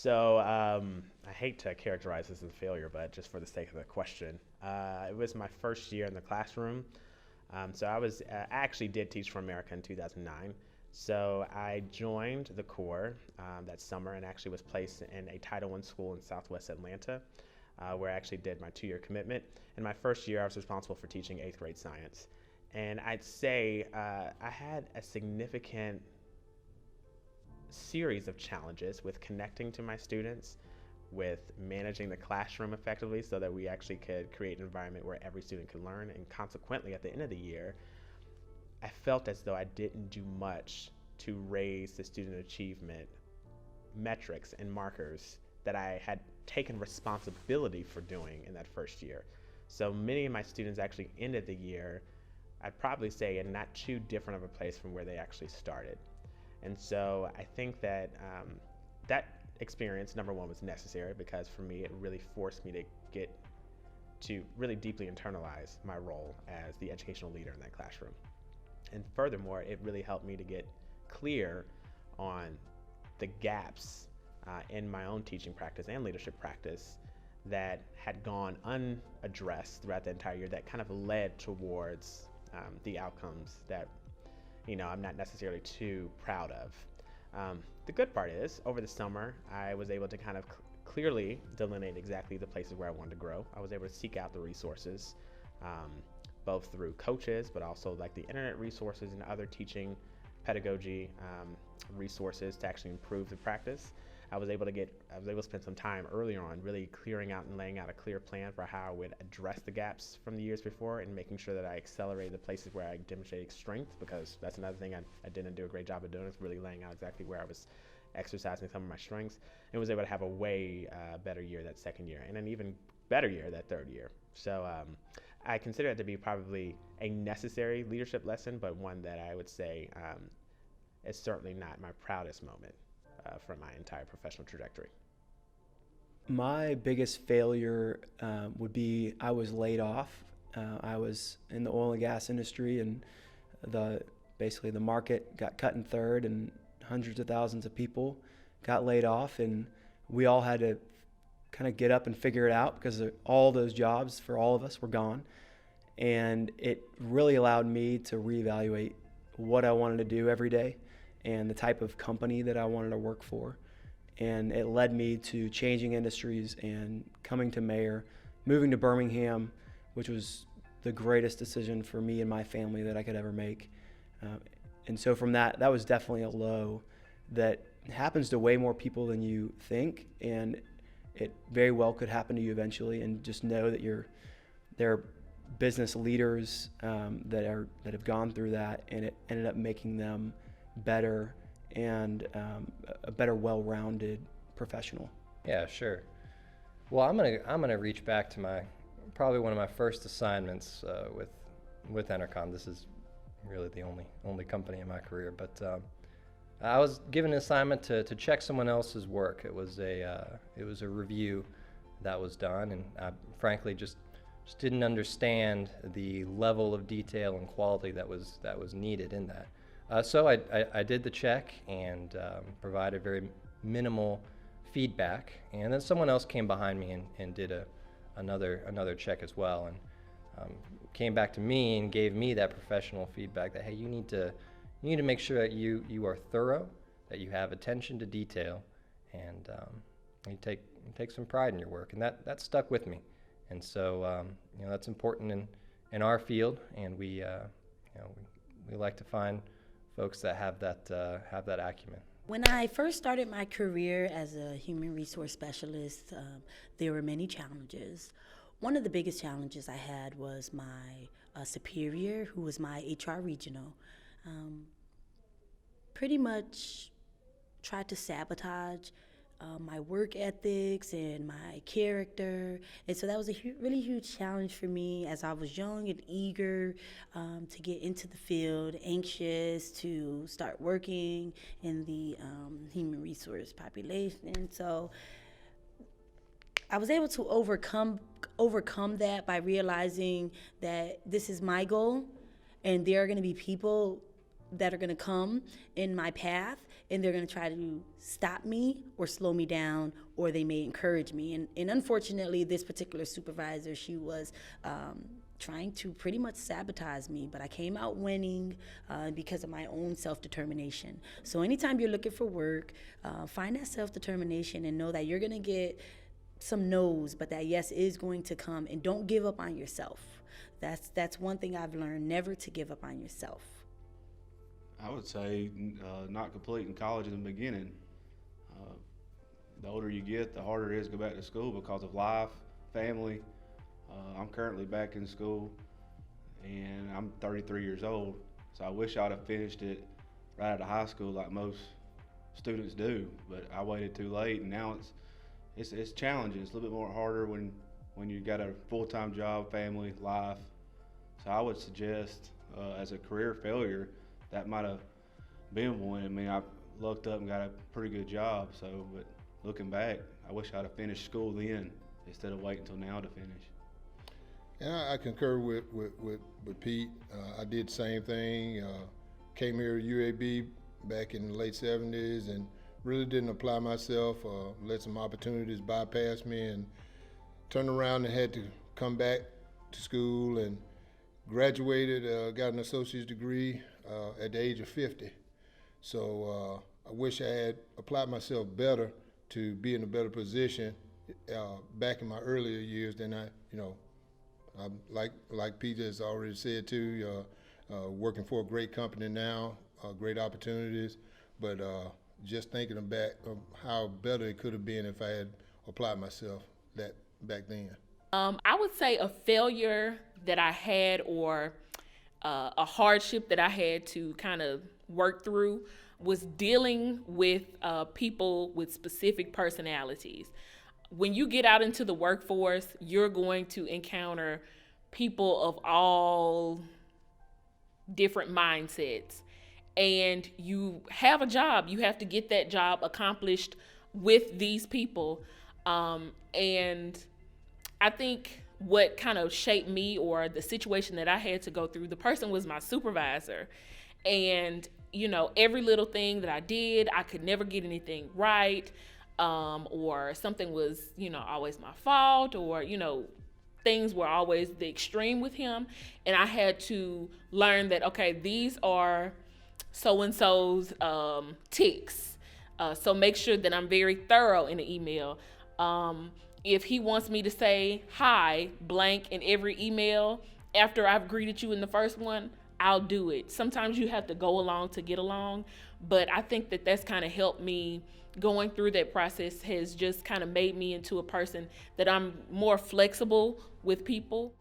I hate to characterize this as a failure, but just for the sake of the question, it was my first year in the classroom. I actually did Teach for America in 2009. So I joined the Corps that summer and actually was placed in a Title I school in Southwest Atlanta, where I actually did my 2-year commitment. In my first year, I was responsible for teaching 8th grade science. And I'd say I had a significant series of challenges with connecting to my students, with managing the classroom effectively so that we actually could create an environment where every student could learn. And consequently, at the end of the year, I felt as though I didn't do much to raise the student achievement metrics and markers that I had taken responsibility for doing in that first year. So many of my students actually ended the year, I'd probably say, in not too different of a place from where they actually started. And so I think that that experience, number one, was necessary because for me, it really forced me to get to really deeply internalize my role as the educational leader in that classroom. And furthermore, it really helped me to get clear on the gaps in my own teaching practice and leadership practice that had gone unaddressed throughout the entire year that kind of led towards the outcomes that I'm not necessarily too proud of. The good part is, over the summer, I was able to kind of clearly delineate exactly the places where I wanted to grow. I was able to seek out the resources, both through coaches, but also like the internet resources and other teaching pedagogy resources to actually improve the practice. I was able to spend some time earlier on really clearing out and laying out a clear plan for how I would address the gaps from the years before and making sure that I accelerated the places where I demonstrated strength, because that's another thing I didn't do a great job of doing, is really laying out exactly where I was exercising some of my strengths, and was able to have a way better year that second year and an even better year that third year. So I consider it to be probably a necessary leadership lesson, but one that I would say is certainly not my proudest moment from my entire professional trajectory. My biggest failure would be I was laid off. I was in the oil and gas industry, and basically the market got cut in third, and hundreds of thousands of people got laid off, and we all had to kind of get up and figure it out because all those jobs for all of us were gone. And it really allowed me to reevaluate what I wanted to do every day and the type of company that I wanted to work for. And it led me to changing industries and coming to Mayer, moving to Birmingham, which was the greatest decision for me and my family that I could ever make. And so from that was definitely a low that happens to way more people than you think, and it very well could happen to you eventually. And just know that there are business leaders that have gone through that, and it ended up making them better and a better, well-rounded professional. Yeah, sure. Well, I'm gonna reach back to probably one of my first assignments with Entercom. This is really the only company in my career, but I was given an assignment to check someone else's work. It was a review that was done, and I frankly just didn't understand the level of detail and quality that was needed in that. So I did the check and provided very minimal feedback, and then someone else came behind me and did another check as well, and came back to me and gave me that professional feedback that, hey, you need to make sure that you are thorough, that you have attention to detail, and you take some pride in your work, and that stuck with me. And so that's important in our field, and we like to find folks that have that acumen. When I first started my career as a human resource specialist, there were many challenges. One of the biggest challenges I had was my superior, who was my HR regional. Pretty much tried to sabotage my work ethics and my character. And so that was a really huge challenge for me as I was young and eager to get into the field, anxious to start working in the human resource population. And so I was able to overcome that by realizing that this is my goal, and there are going to be people that are going to come in my path, and they're going to try to stop me or slow me down, or they may encourage me. And unfortunately, this particular supervisor, she was trying to pretty much sabotage me, but I came out winning because of my own self-determination. So anytime you're looking for work, find that self-determination and know that you're going to get some no's, but that yes is going to come, and don't give up on yourself. That's one thing I've learned, never to give up on yourself. I would say not completing college in the beginning. The older you get, the harder it is to go back to school because of life, family. I'm currently back in school, and I'm 33 years old, so I wish I'd have finished it right out of high school like most students do, but I waited too late, and now it's challenging. It's a little bit more harder when you got a full-time job, family, life. So I would suggest, as a career failure, that might have been one. I mean, I lucked up and got a pretty good job. So, but looking back, I wish I'd have finished school then instead of waiting until now to finish. And I concur with Pete. I did the same thing. Came here to UAB back in the late 70s and really didn't apply myself. Let some opportunities bypass me and turned around and had to come back to school and graduated, got an associate's degree at the age of 50. So I wish I had applied myself better to be in a better position back in my earlier years than like Peter has already said too, working for a great company now, great opportunities, but just thinking back of how better it could have been if I had applied myself that back then. I would say a failure that I had, or a hardship that I had to kind of work through, was dealing with people with specific personalities. When you get out into the workforce, you're going to encounter people of all different mindsets. And you have a job. You have to get that job accomplished with these people. And I think what kind of shaped me, or the situation that I had to go through, the person was my supervisor. And, every little thing that I did, I could never get anything right. Or something was, always my fault, or, things were always the extreme with him. And I had to learn that, okay, these are so-and-so's tics. So make sure that I'm very thorough in the email. If he wants me to say hi blank in every email after I've greeted you in the first one, I'll do it. Sometimes you have to go along to get along, but I think that that's kind of helped me. Going through that process has just kind of made me into a person that I'm more flexible with people.